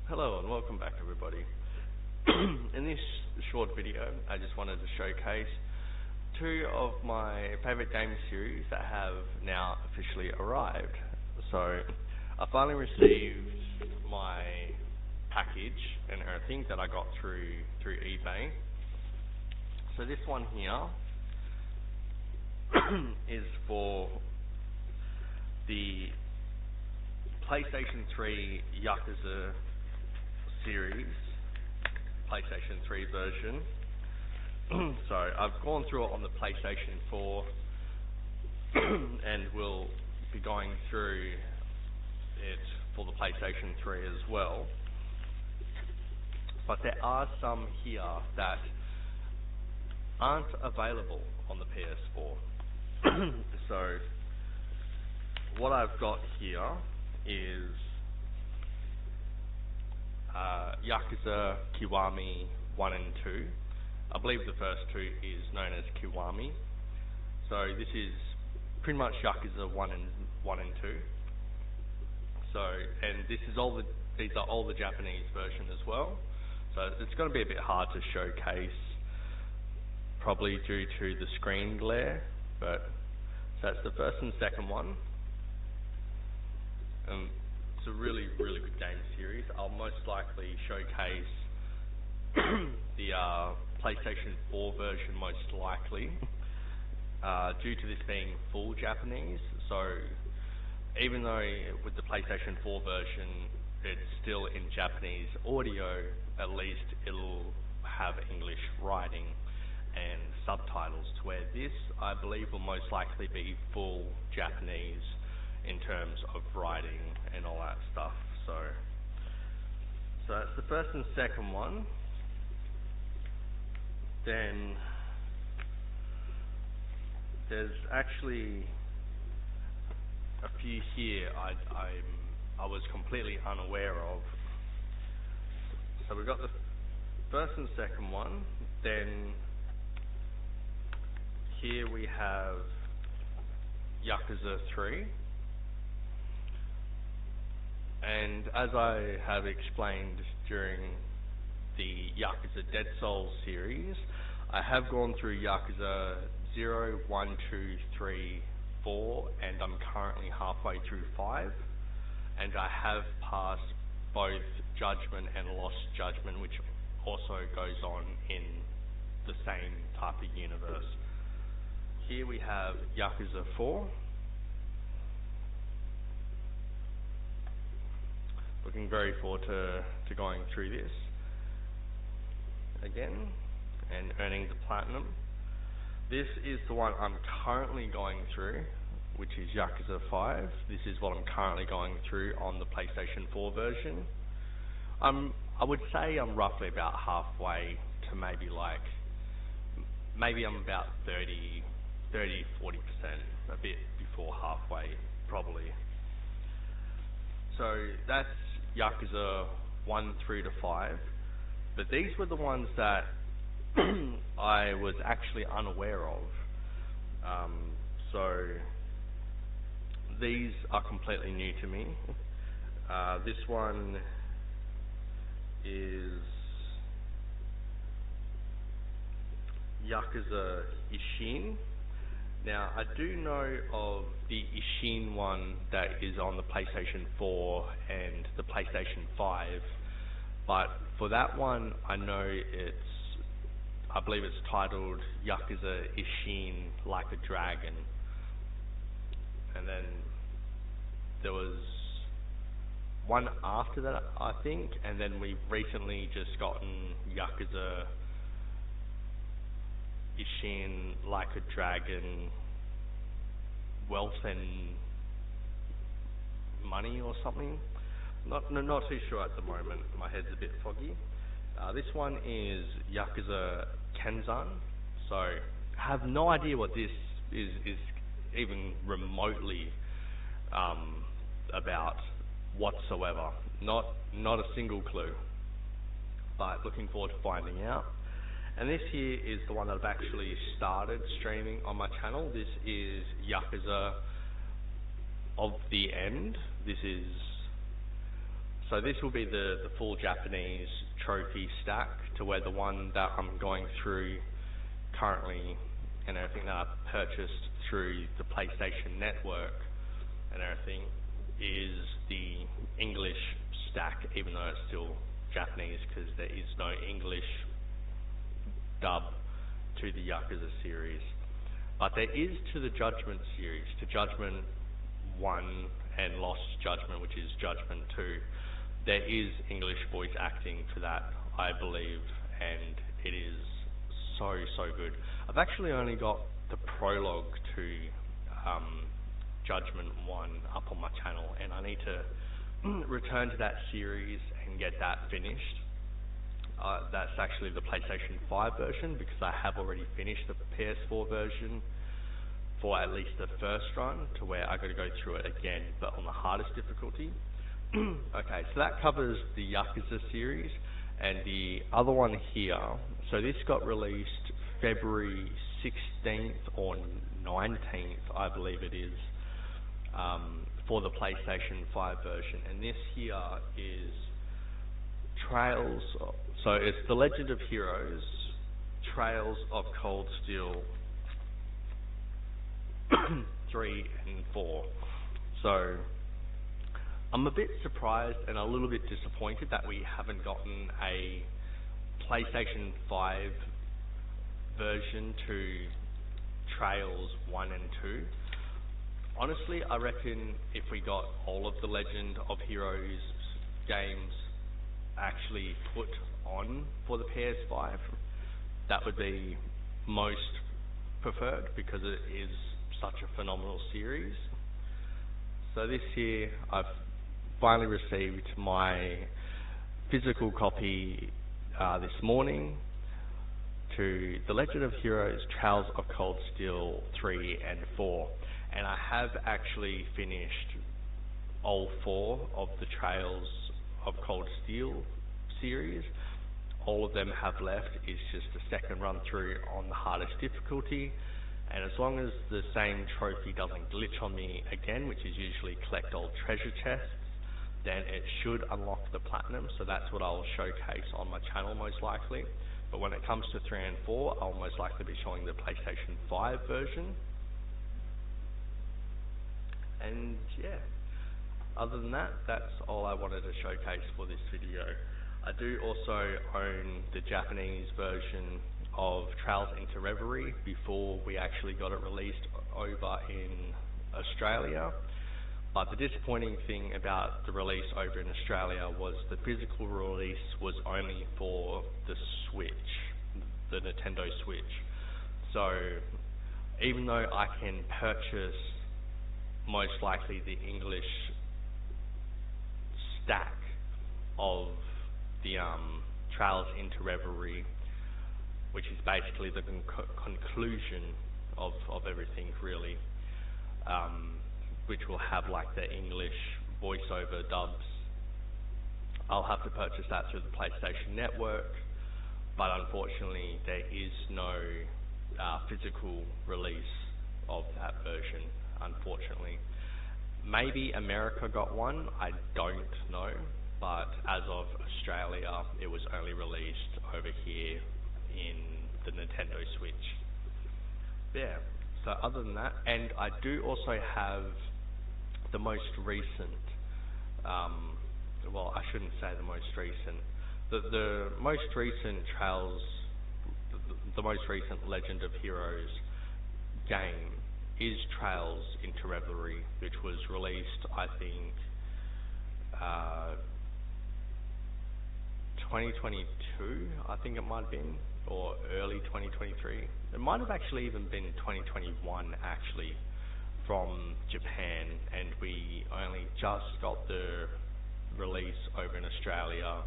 Hello and welcome back everybody. In this short video I just wanted to showcase two of my favourite game series that have now officially arrived. So I finally received my package and everything that I got through eBay. So this one here is for the PlayStation 3 Yakuza series, PlayStation 3 version. So I've gone through it on the PlayStation 4 and will be going through it for the PlayStation 3 as well. But there are some here that aren't available on the PS4. So what I've got here is Yakuza Kiwami 1 and 2. I believe the first two is known as Kiwami. So this is pretty much Yakuza 1 and 2. So, and these are all the Japanese version as well. So it's going to be a bit hard to showcase, probably due to the screen glare. But so that's the first and second one. It's a really good game series. I'll most likely showcase the PlayStation 4 version most likely, due to this being full Japanese. So even though with the PlayStation 4 version it's still in Japanese audio, at least it'll have English writing and subtitles, to where this I believe will most likely be full Japanese in terms of writing and all that stuff. So that's the first and second one. Then there's actually a few here I was completely unaware of. So we've got the first and second one. Then here we have Yakuza 3. And as I have explained during the Yakuza Dead Souls series, I have gone through Yakuza 0, 1, 2, 3, 4, and I'm currently halfway through 5. And I have passed both Judgment and Lost Judgment, which also goes on in the same type of universe. Here we have Yakuza 4. Looking very forward to going through this again and earning the platinum. This is the one I'm currently going through, which is Yakuza 5. This is what I'm currently going through on the PlayStation 4 version. I would say I'm roughly about halfway to maybe I'm about 30-40%, a bit before halfway probably. So that's Yakuza 1 through to 5. But these were the ones that I was actually unaware of. So these are completely new to me. This one is Yakuza Ishin. Now, I do know of the Ishin one that is on the PlayStation 4 and the PlayStation 5, but for that one, I know I believe it's titled Yakuza Ishin Like a Dragon. And then there was one after that, I think, and then we've recently just gotten Yakuza Ishin Like a Dragon Wealth and Money or something. Not too sure at the moment. My head's a bit foggy. This one is Yakuza Kenzan. So I have no idea what this is even remotely about whatsoever. Not a single clue. But looking forward to finding out. And this here is the one that I've actually started streaming on my channel. This is Yakuza of the End. This is So this will be the full Japanese trophy stack, to where the one that I'm going through currently and everything that I've purchased through the PlayStation Network and everything is the English stack, even though it's still Japanese, because there is no English dub to the Yakuza series. But there is to the Judgment series, to Judgment 1 and Lost Judgment, which is Judgment 2. There is English voice acting for that, I believe, and it is so good. I've actually only got the prologue to Judgment 1 up on my channel, and I need to return to that series and get that finished. That's actually the PlayStation 5 version, because I have already finished the PS4 version for at least the first run, to where I got to go through it again, but on the hardest difficulty. Okay, so that covers the Yakuza series, and the other one here, so this got released February 16th or 19th, I believe it is, for the PlayStation 5 version, and this here is Trails, so it's The Legend of Heroes, Trails of Cold Steel 3 and 4. So I'm a bit surprised and a little bit disappointed that we haven't gotten a PlayStation 5 version to Trails 1 and 2. Honestly, I reckon if we got all of the Legend of Heroes games actually put on for the PS5, that would be most preferred, because it is such a phenomenal series. So this year I've finally received my physical copy this morning to The Legend of Heroes Trails of Cold Steel 3 and 4, and I have actually finished all 4 of the Trails of Cold Steel series. All of them have left. It's just a second run through on the hardest difficulty, and as long as the same trophy doesn't glitch on me again, which is usually collect old treasure chests, then it should unlock the platinum. So that's what I'll showcase on my channel most likely. But when it comes to 3 and 4, I'll most likely be showing the PlayStation 5 version. And yeah, other than that, that's all I wanted to showcase for this video. I do also own the Japanese version of Trails into Reverie before we actually got it released over in Australia. But the disappointing thing about the release over in Australia was the physical release was only for the Switch, the Nintendo Switch. So even though I can purchase most likely the English stack of the Trails into Reverie, which is basically the conclusion of everything really, which will have like the English voiceover dubs. I'll have to purchase that through the PlayStation Network, but unfortunately there is no physical release of that version, unfortunately. Maybe America got one, I don't know, but as of Australia it was only released over here in the Nintendo Switch. Yeah, so other than that, and I do also have the most recent, well, I shouldn't say the most recent, the most recent Trails, the most recent Legend of Heroes game is Trails into Reverie, which was released, I think, 2022, I think it might have been, or early 2023. It might have actually even been 2021, actually, from Japan, and we only just got the release over in Australia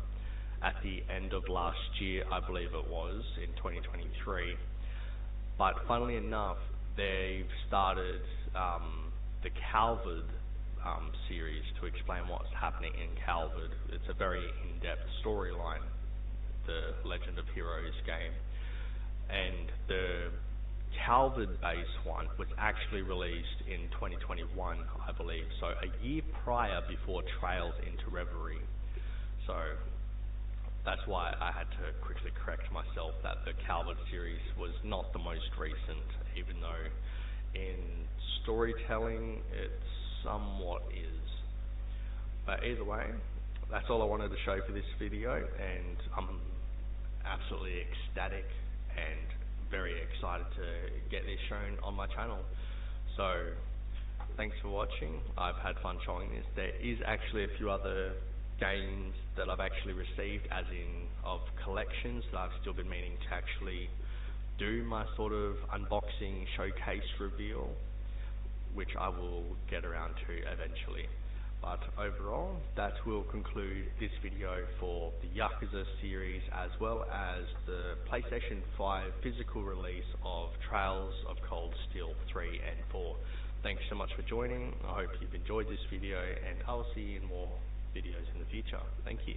at the end of last year, I believe it was, in 2023. But funnily enough, they've started the Calvard series to explain what's happening in Calvard. It's a very in-depth storyline, the Legend of Heroes game. And the Calvard base one was actually released in 2021, I believe, so a year prior before Trails into Reverie. that's why I had to quickly correct myself that the Calvert series was not the most recent, even though in storytelling it somewhat is. But either way, that's all I wanted to show for this video, and I'm absolutely ecstatic and very excited to get this shown on my channel. So thanks for watching. I've had fun showing this. There is actually a few other games that I've actually received, as in of collections, that I've still been meaning to actually do my sort of unboxing showcase reveal, which I will get around to eventually. But overall, that will conclude this video for the Yakuza series, as well as the PlayStation 5 physical release of Trails of Cold Steel 3 and 4. Thanks so much for joining. I hope you've enjoyed this video, and I'll see you in more videos in the future. Thank you.